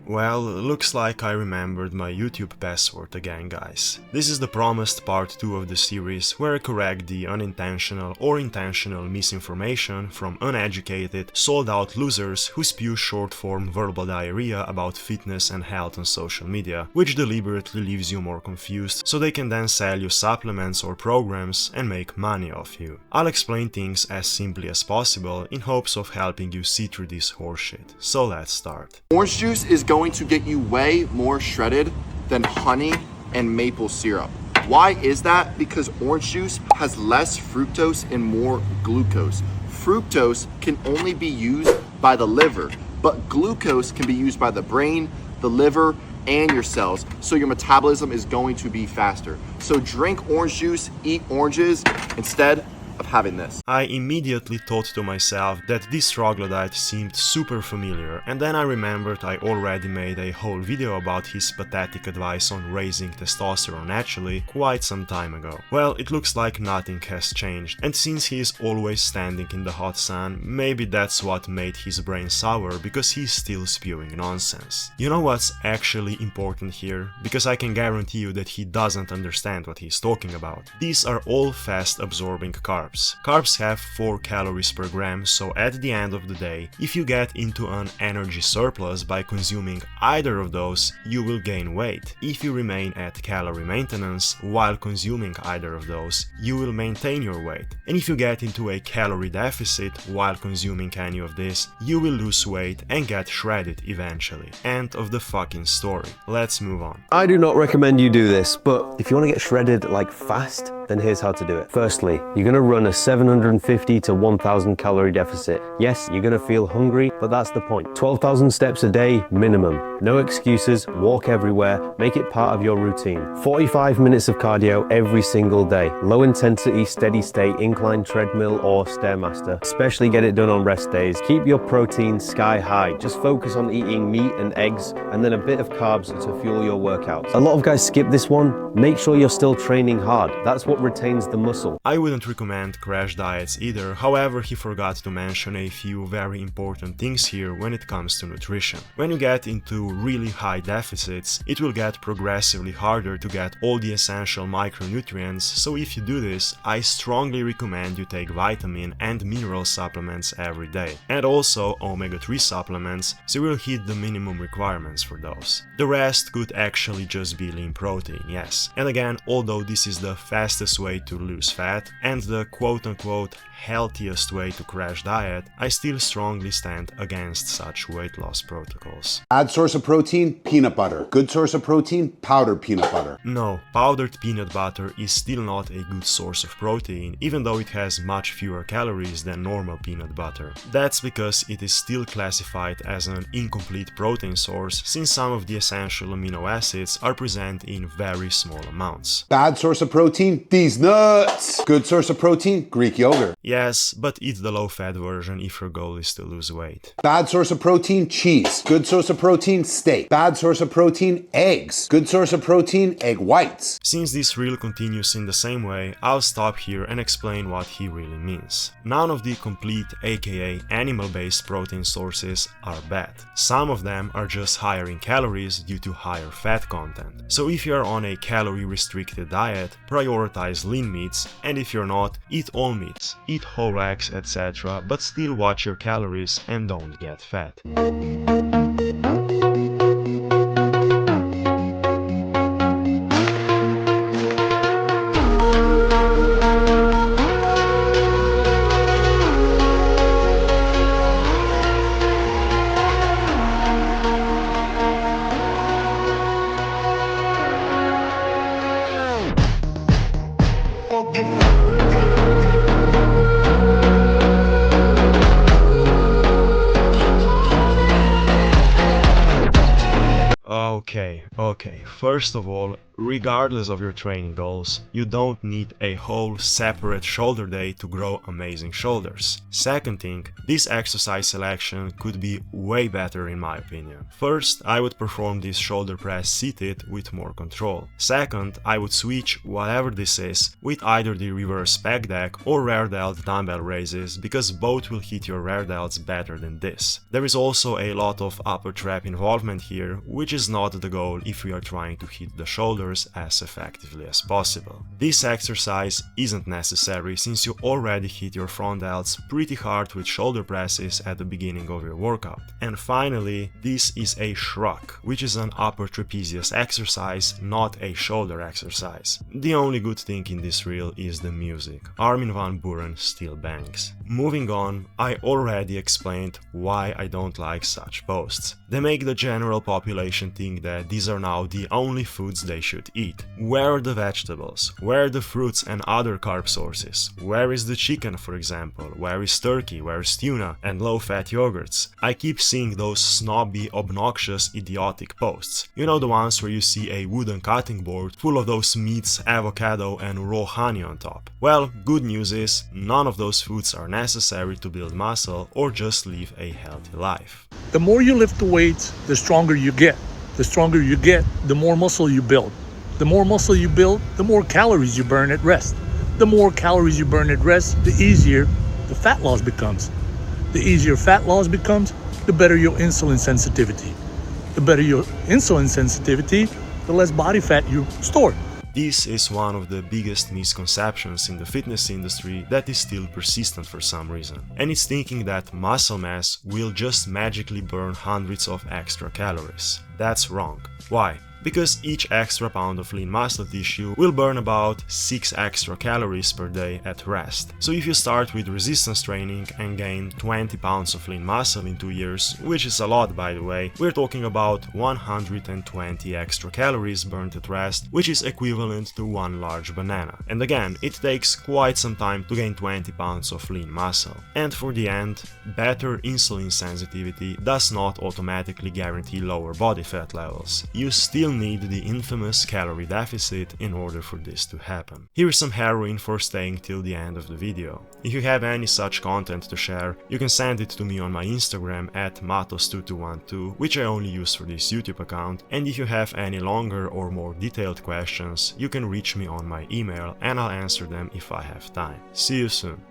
Well, looks like I remembered my YouTube password again, guys. This is the promised part 2 of the series where I correct the unintentional or intentional misinformation from uneducated, sold-out losers who spew short-form verbal diarrhea about fitness and health on social media, which deliberately leaves you more confused so they can then sell you supplements or programs and make money off you. I'll explain things as simply as possible in hopes of helping you see through this horseshit. So let's start. Orange juice is going to get you way more shredded than honey and maple syrup. Why is that? Because orange juice has less fructose and more glucose. Fructose can only be used by the liver, but glucose can be used by the brain, the liver, and your cells, so your metabolism is going to be faster. So drink orange juice, eat oranges instead of having this. I immediately thought to myself that this troglodyte seemed super familiar, and then I remembered I already made a whole video about his pathetic advice on raising testosterone naturally quite some time ago. Well, it looks like nothing has changed, and since he is always standing in the hot sun, maybe that's what made his brain sour, because he's still spewing nonsense. You know what's actually important here? Because I can guarantee you that he doesn't understand what he's talking about. These are all fast-absorbing carbs. Carbs have 4 calories per gram, so at the end of the day, if you get into an energy surplus by consuming either of those, you will gain weight. If you remain at calorie maintenance while consuming either of those, you will maintain your weight. And if you get into a calorie deficit while consuming any of this, you will lose weight and get shredded eventually. End of the fucking story. Let's move on. I do not recommend you do this, but if you want to get shredded like fast, then here's how to do it. Firstly, you're going to run a 750 to 1000 calorie deficit. Yes, you're going to feel hungry, but that's the point. 12,000 steps a day minimum. No excuses, walk everywhere, make it part of your routine. 45 minutes of cardio every single day. Low intensity, steady state, incline treadmill or Stairmaster. Especially get it done on rest days. Keep your protein sky high. Just focus on eating meat and eggs and then a bit of carbs to fuel your workouts. A lot of guys skip this one. Make sure you're still training hard. That's what retains the muscle. I wouldn't recommend crash diets either, however he forgot to mention a few very important things here when it comes to nutrition. When you get into really high deficits, it will get progressively harder to get all the essential micronutrients, so if you do this, I strongly recommend you take vitamin and mineral supplements every day, and also omega-3 supplements, so you will hit the minimum requirements for those. The rest could actually just be lean protein, yes. And again, although this is the fastest way to lose fat and the quote-unquote healthiest way to crash diet, I still strongly stand against such weight loss protocols. Bad source of protein, peanut butter. Good source of protein, powdered peanut butter. No, powdered peanut butter is still not a good source of protein, even though it has much fewer calories than normal peanut butter. That's because it is still classified as an incomplete protein source, since some of the essential amino acids are present in very small amounts. Bad source of protein, these nuts. Good source of protein, Greek yogurt. Yes, but eat the low-fat version if your goal is to lose weight. Bad source of protein, cheese. Good source of protein, steak. Bad source of protein, eggs. Good source of protein, egg whites. Since this reel continues in the same way, I'll stop here and explain what he really means. None of the complete, aka animal-based protein sources are bad. Some of them are just higher in calories due to higher fat content. So if you're on a calorie-restricted diet, prioritize lean meats, and if you're not, eat all meats. Eat whole eggs, etc., but still watch your calories and don't get fat. Okay, first of all, regardless of your training goals, you don't need a whole separate shoulder day to grow amazing shoulders. Second thing, this exercise selection could be way better in my opinion. First, I would perform this shoulder press seated with more control. Second, I would switch whatever this is with either the reverse pec deck or rear delt dumbbell raises, because both will hit your rear delts better than this. There is also a lot of upper trap involvement here, which is not the goal if we are trying to hit the shoulders as effectively as possible. This exercise isn't necessary since you already hit your front delts pretty hard with shoulder presses at the beginning of your workout. And finally, this is a shrug, which is an upper trapezius exercise, not a shoulder exercise. The only good thing in this reel is the music. Armin van Buuren still bangs. Moving on, I already explained why I don't like such posts. They make the general population think that these are now the only foods they should eat. Where are the vegetables? Where are the fruits and other carb sources? Where is the chicken, for example? Where is turkey? Where is tuna? And low-fat yogurts? I keep seeing those snobby, obnoxious, idiotic posts. You know, the ones where you see a wooden cutting board full of those meats, avocado and raw honey on top. Well, good news is, none of those foods are necessary to build muscle or just live a healthy life. The more you lift the weights, the stronger you get. The stronger you get, the more muscle you build. The more muscle you build, the more calories you burn at rest. The more calories you burn at rest, the easier the fat loss becomes. The easier fat loss becomes, the better your insulin sensitivity. The better your insulin sensitivity, the less body fat you store. This is one of the biggest misconceptions in the fitness industry that is still persistent for some reason. And it's thinking that muscle mass will just magically burn hundreds of extra calories. That's wrong. Why? Because each extra pound of lean muscle tissue will burn about 6 extra calories per day at rest. So if you start with resistance training and gain 20 pounds of lean muscle in 2 years, which is a lot by the way, we're talking about 120 extra calories burned at rest, which is equivalent to one large banana. And again, it takes quite some time to gain 20 pounds of lean muscle. And for the end, better insulin sensitivity does not automatically guarantee lower body fat levels. You still need the infamous calorie deficit in order for this to happen. Here's some heroin for staying till the end of the video. If you have any such content to share, you can send it to me on my Instagram at matos2212, which I only use for this YouTube account, and if you have any longer or more detailed questions, you can reach me on my email and I'll answer them if I have time. See you soon.